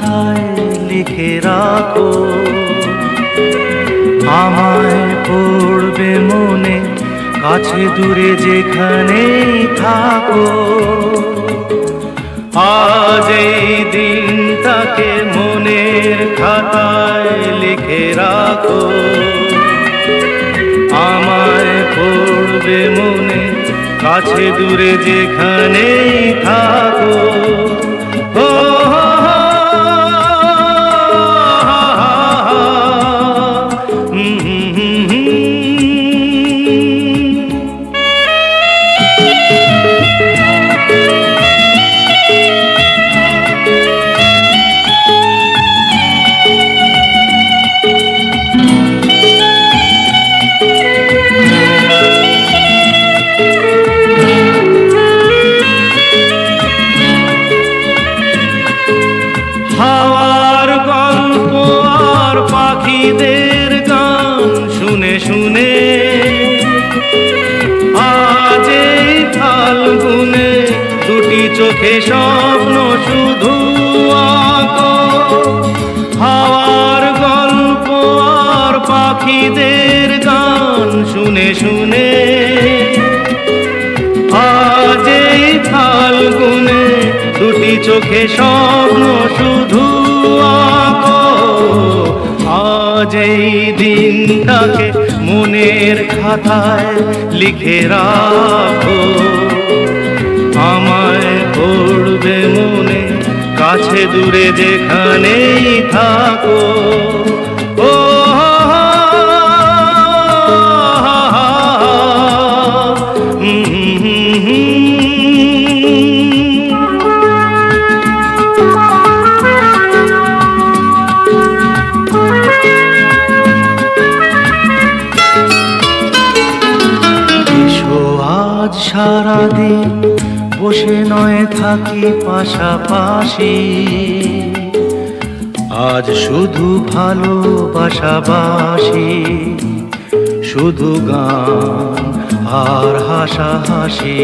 খাতায় লিখে রাখো, আমায় পড়বে মনে, কাছে দূরে যেখানেই থাকো। আজ এই দিনটাকে মনের খাতায় লিখে রাখো, আমায় পড়বে মনে, কাছে দূরে যেখানেই থাকো। ও হাওয়ার গল্প আর পাখিদের গান শুনে শুনে আজ এই ফাল্গুনে দুটি চোখে স্বপ্ন শুধু আঁকো। হাওয়ার গল্প আর পাখিদের গান শুনে শুনে আজ এই ফাল্গুনে দুটি চোখে স্বপ্ন শুধু আঁকো। আজ এই দিনটাকে মনের খাতায় লিখে রাখো, আমায় পড়বে মনে, কাছে দূরে যেখানেই থাকো। ও আজ সারাদিন বসে নয় থাকি পাশাপাশি, আজ শুধু ভালোবাসাবাসি, শুধু গান আর হাসাহাসি।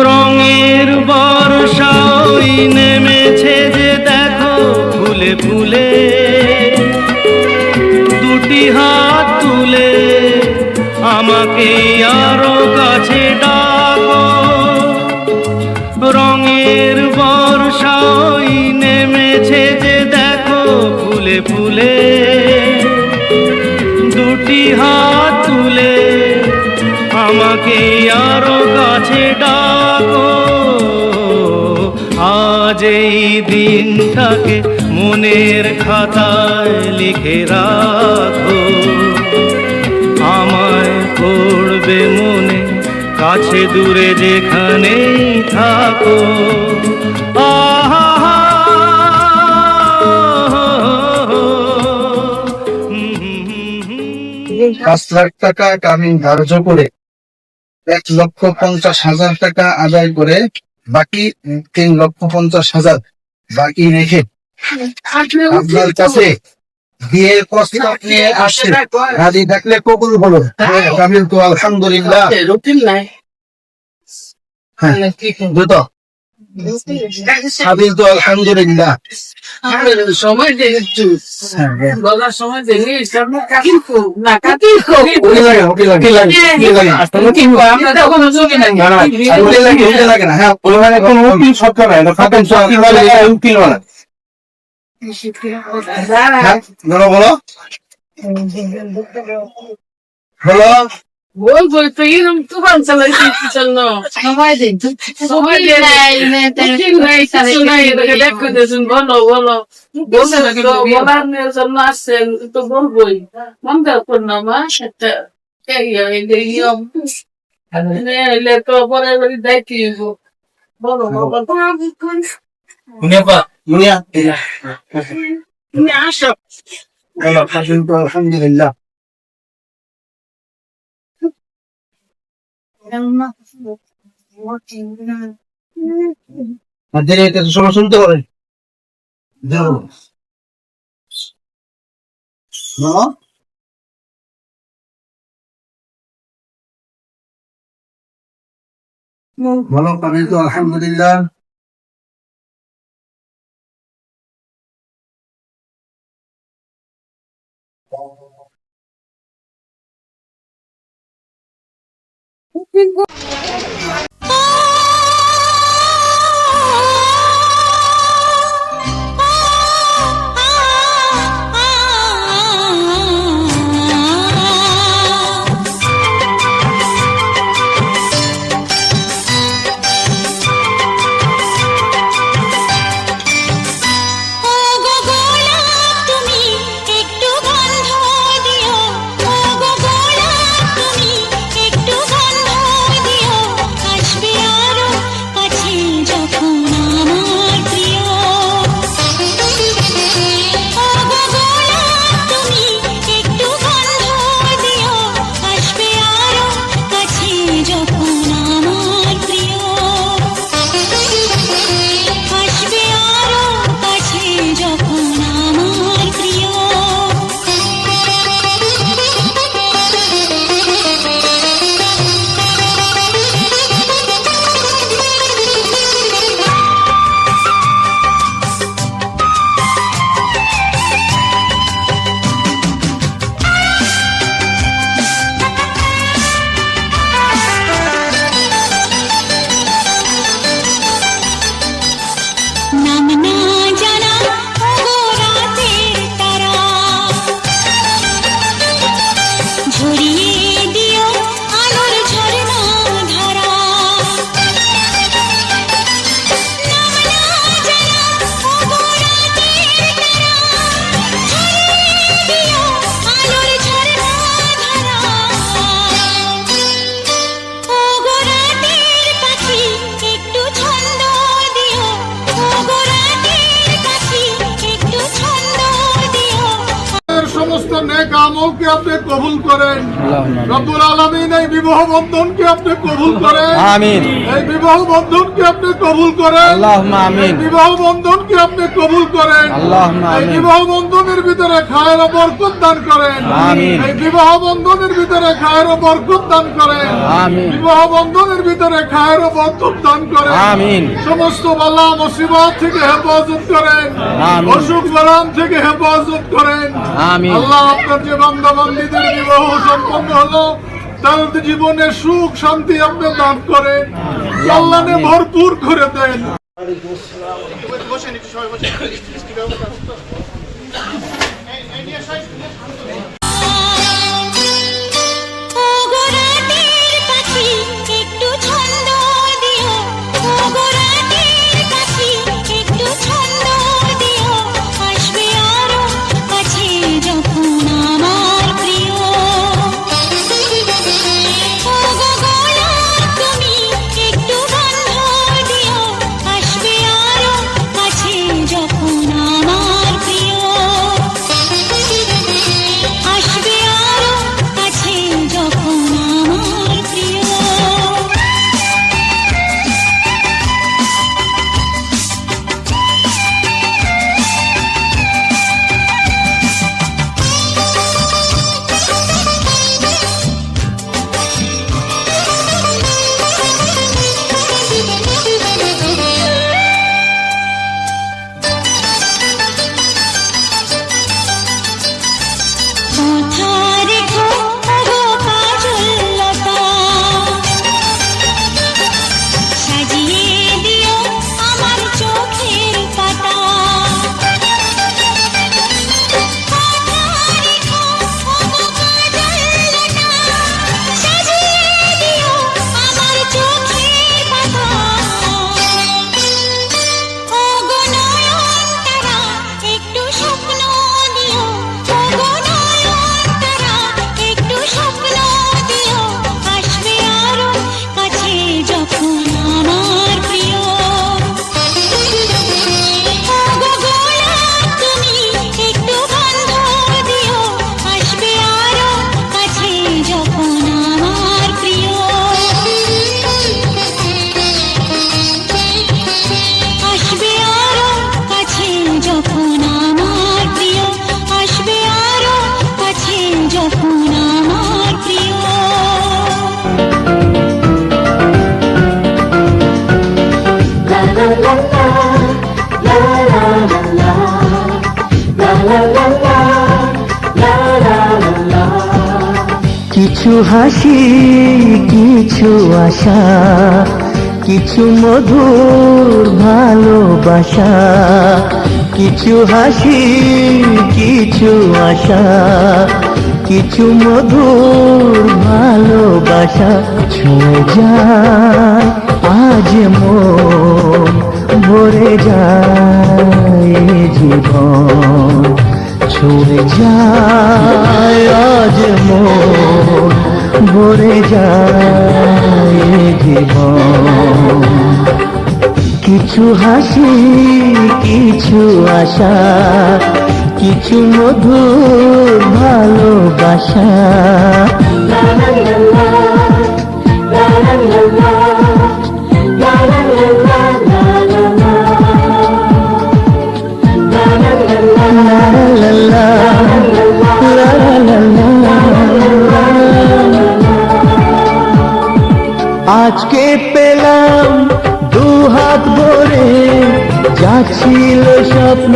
রঙের বর্ষা ওই নেমেছে যে দেখো ফুলে ফুলে, দুটি হাত তুলে আমাকে আরো কাছে ডাকো। রঙের বর্ষা ওই নেমেছে যে দেখো ফুলে ফুলে, দুটি হাত তুলে আমাকে আরো কাছে ডাকো। আজ এই দিনটাকে মনের খাতায় লিখে রাখো, আমায় পড়বে মনে, কাছে দূরে যেখানেই থাকো। আহা 5 লাখ টাকা আমি ধার্য করে 1,50,000 টাকা আদায় করে বাকি 3,50,000 বাকি রেখে আপনার কাছে বিয়ের প্রস্তাব নিয়ে আসছে। রাজি থাকলে কবুল বলো। আমি তো আলহামদুলিল্লাহ আমি তো আলহামদুলিল্লাহ সময় দেখেছি বলার সময় দেখে লাগে না। হ্যাঁ বলো বলো বলো বলবো তো এরকম তুফান চালাইছি জন্য সময় দিন দেখো দেখুন বলো বলো বলার জন্য আসছেন তো বলবোই মন দেখুন না মা সেটা তো পরে দায়িত্ব বলো আসো আলহামদুলিল্লাহ আর দেরি হইতে সময় শুনতে হবে দেব বলো আমি তো আলহামদুলিল্লাহ সমস্ত নেক আমলকে আপনি কবুল করেন রব্বুল আলামিন এই বিবাহ বন্ধনকে আপনি কবুল করেন আমিন এই বিবাহ বন্ধনকে আপনি কবুল করেন আল্লাহুম্মা আমিন এই বিবাহ বন্ধনকে আপনি কবুল করেন আল্লাহুম্মা এই আমিন বিবাহ বন্ধনের ভিতরে খায়ের ও বরকত দান করেন আমিন এই বিবাহ বন্ধনের ভিতরে খায়ের ও বরকত দান করেন আমিন বিবাহ বন্ধনের ভিতরে খায়ের ও বরকত দান করেন আমিন সমস্ত বালা মুসিবত থেকে হেফাজত করেন আমিন। অসুখ বারাম থেকে হেফাজত করেন আমিন। আল্লাহ আপনার যে বান্দা বান্দীদের বিবাহ সম্পন্ন হলো তাদের জীবনে সুখ শান্তি আপনি দান করেন কল্যাণে ভরপুর করে দেন কিছু হাসি, কিছু আশা, কিছু মধুর ভালোবাসা। কিছু হাসি, কিছু আশা, কিছু মধুর ভালোবাসা। ছুঁয়ে যায় আজ মন, ভরে যায় এ জীবন। ছুঁয়ে যায় আজ মন, ভরে যায় এ জীবন। কিছু হাসি, কিছু আশা, কিছু মধুর ভালোবাসা। আজকে পেলাম দুহাত ভরে, যাচ্ছিল স্বপ্ন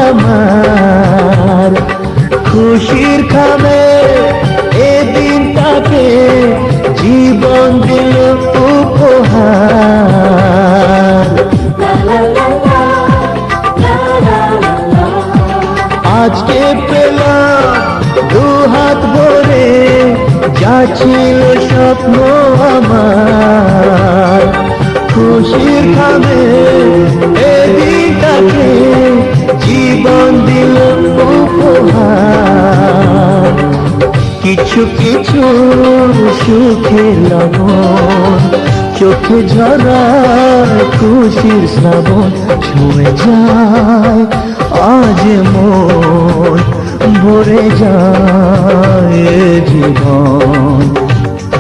আমার। খুশির খাবে এ দিনটাকে, জীবন দিল উপহার। আজকে পেলাম দুহাত ভরে, যাচ্ছিল স্বপ্ন আমার। খুশির খাবে এ দিনটাকে, জীবন দিল উপহার। কিছু কিছু সুখের লবণ, চোখে ঝরায় খুশির শ্রাবণ। ছুঁয়ে যায় আজ মন, ভরে যায় এ জীবন।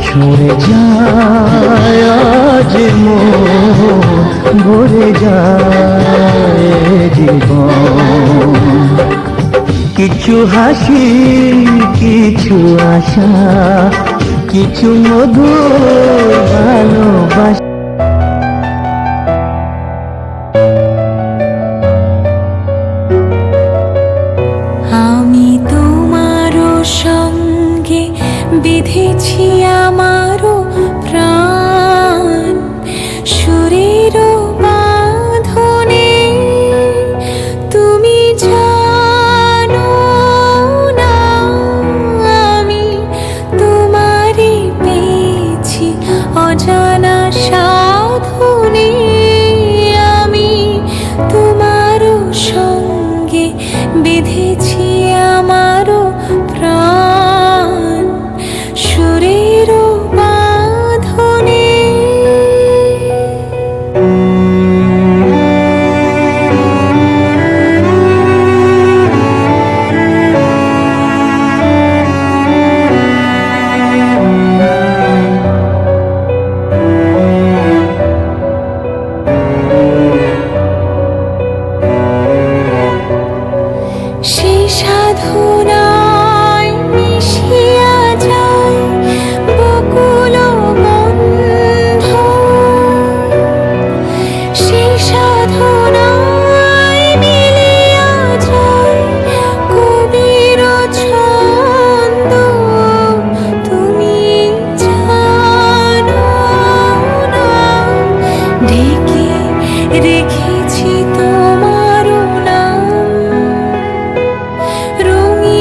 ছুঁয়ে যায় আজ মন, ভরে যায় এ জীবন। কিছু হাসি, কিছু আশা, কিছু মধুর ভালোবাসা। আমি তোমারও সঙ্গে বেঁধেছি আমারও প্রাণ, সুরেরও বাঁধনে। তুমি জানো না আমি তোমারে পেয়েছি অজানা সাধনে। আমি তোমারও সঙ্গে বেঁধেছি আমারও প্রাণ, সুরেরও বাঁধনে। সেই সাধনায় মিশিয়া যায় বকুল বন্ধ। সেই সাধনায় মিলিয়া যায় কবির ছন্দ। তুমি জানো না ঢেকে রেখেছি তোমার নাম, রঙিন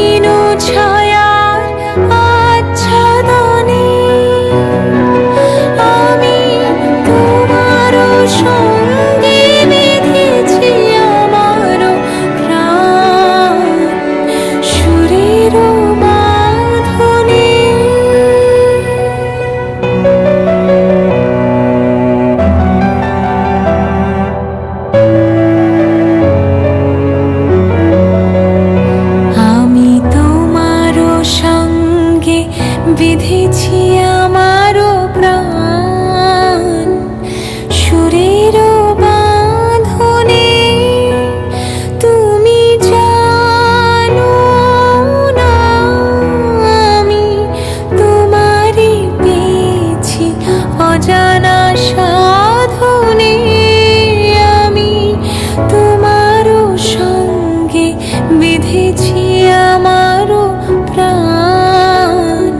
বেঁধেছি আমারও প্রাণ।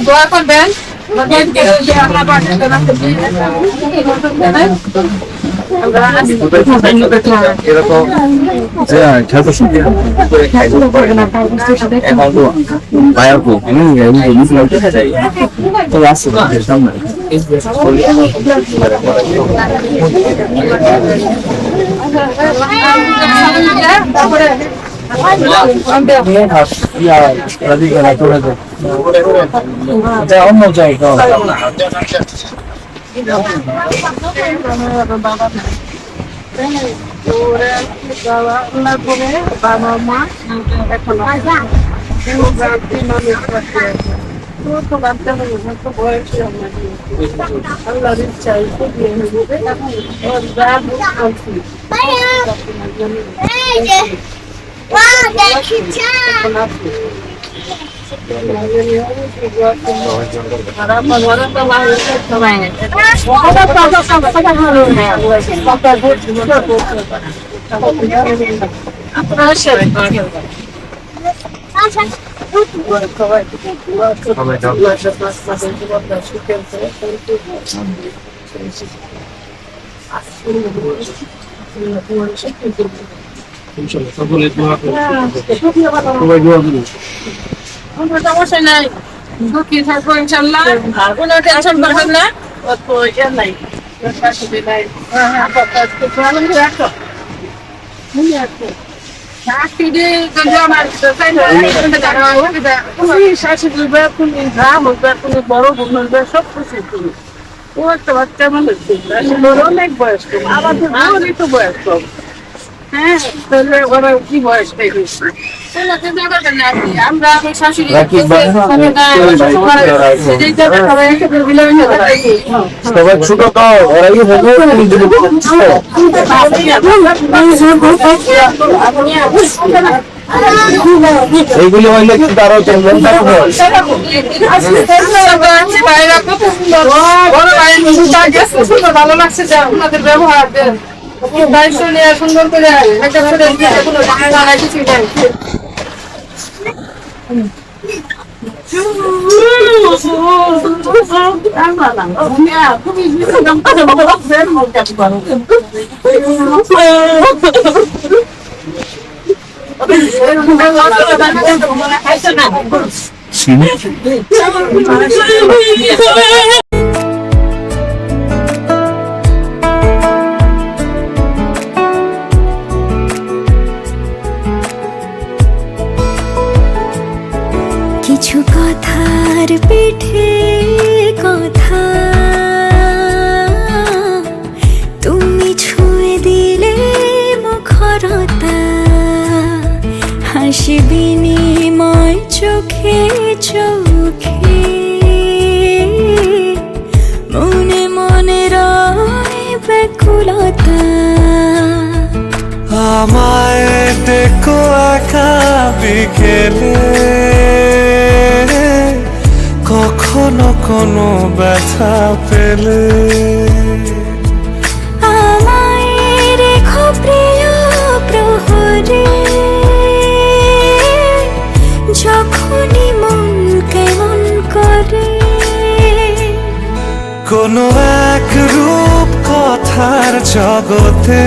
দোয়া করবেন অন্য জায়গা বাবা মা এখন আল্লাহর ইচ্ছায় সকলে দোয়া করুন। সমস্যা নাই, দুঃখী থাকবো ইনশাল্লাহ, কোনো টেনশন করবেন না। অত ইয়ে নাই, শাশুড়ি নাই, শাশুড়ি যদি আমার শাশুড়ি তুমি গ্রাম হইবে, তুমি বড় বোন হইবে, সব কিছু তুমি। ও একটা বাচ্চা মানুষ, অনেক বয়স কম, আমাদের বোনই তো বয়স কম। হ্যাঁ, তাহলে ওরা কি বয়স থেকে আমরা শাশুড়ি সবাই ছোট তো ওরা এইগুলি হইলে কিন্তু আরো ভালো লাগছে আপনাদের ব্যবহার দায়িত্ব নিয়ে সুন্দর করে একটা কিছু কিছু কথার পিঠে কথা তুমি ছুঁয়ে দিলে মুখরতা, হাসি বিনিময় চোখে চোখে, মনে মনে রয় ব্যাকুলতা। আমায় দেখো একা বিকেলে, কখনো কোনো ব্যথা পেলে, আমায় রেখো প্রিয় প্রহরে, যখনই মন কেমন করে। কোনো এক রূপ কথার জগতে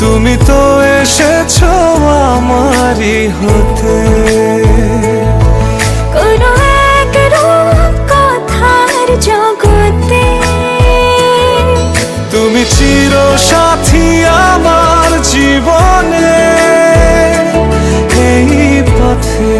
তুমি তো এসেছো আমারই হতে। কোনো এক রূপ কথার জগতে তুমি চির সাথী আমার জীবনে, এই পথে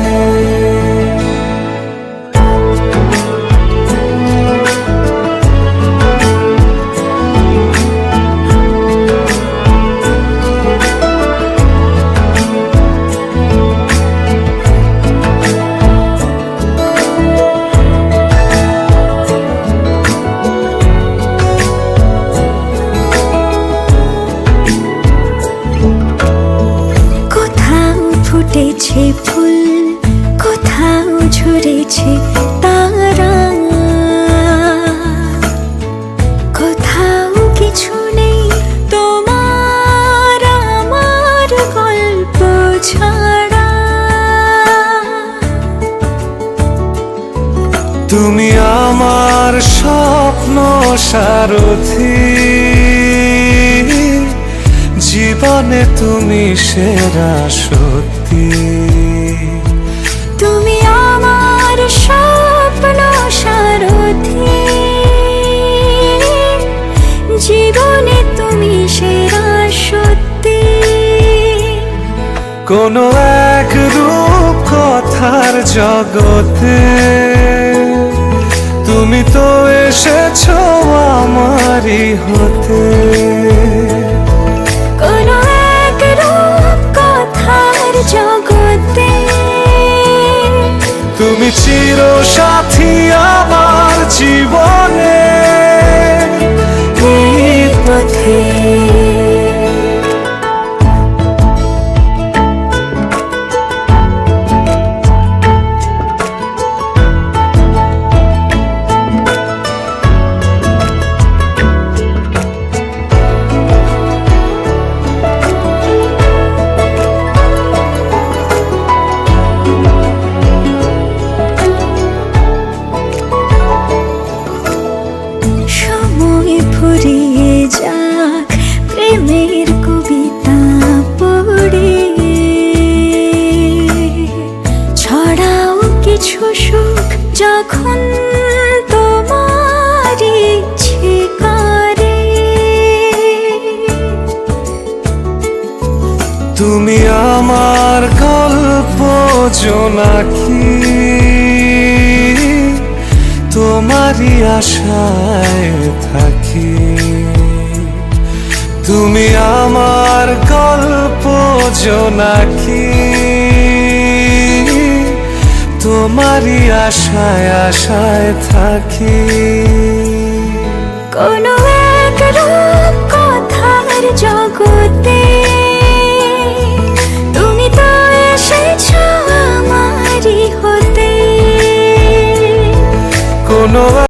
ঝরেছে তারা, কোথাও কিছু নেই তোমার আমার গল্প ছাড়া। তুমি আমার স্বপ্ন সারথি, জীবনে তুমি সেরা সত্যি। তুমি আমার স্বপ্ন সারথি, জীবনে তুমি সেরা সত্যি। কোনো এক রূপ কথার জগতে তুমি তো এসেছো আমারই হতে। কোনো এক রূপ কথার জগতে তুমি চির সাথী আমার জীবনে, এই পথে। সময় ফুরিয়ে যাক প্রেমের কবিতা পড়ে, ছড়াও কিছু সুখ যখন তোমার ইচ্ছে করে। তুমি আমার গল্প জোনাকি, তোমারই আশায় থাকি। তুমি আমার গল্প জোনাকি, তোমারই আশায় আশায় থাকি। কোনো এক রূপ কথার জগতে তুমি তো এসেছো আমারই হতে। কোনো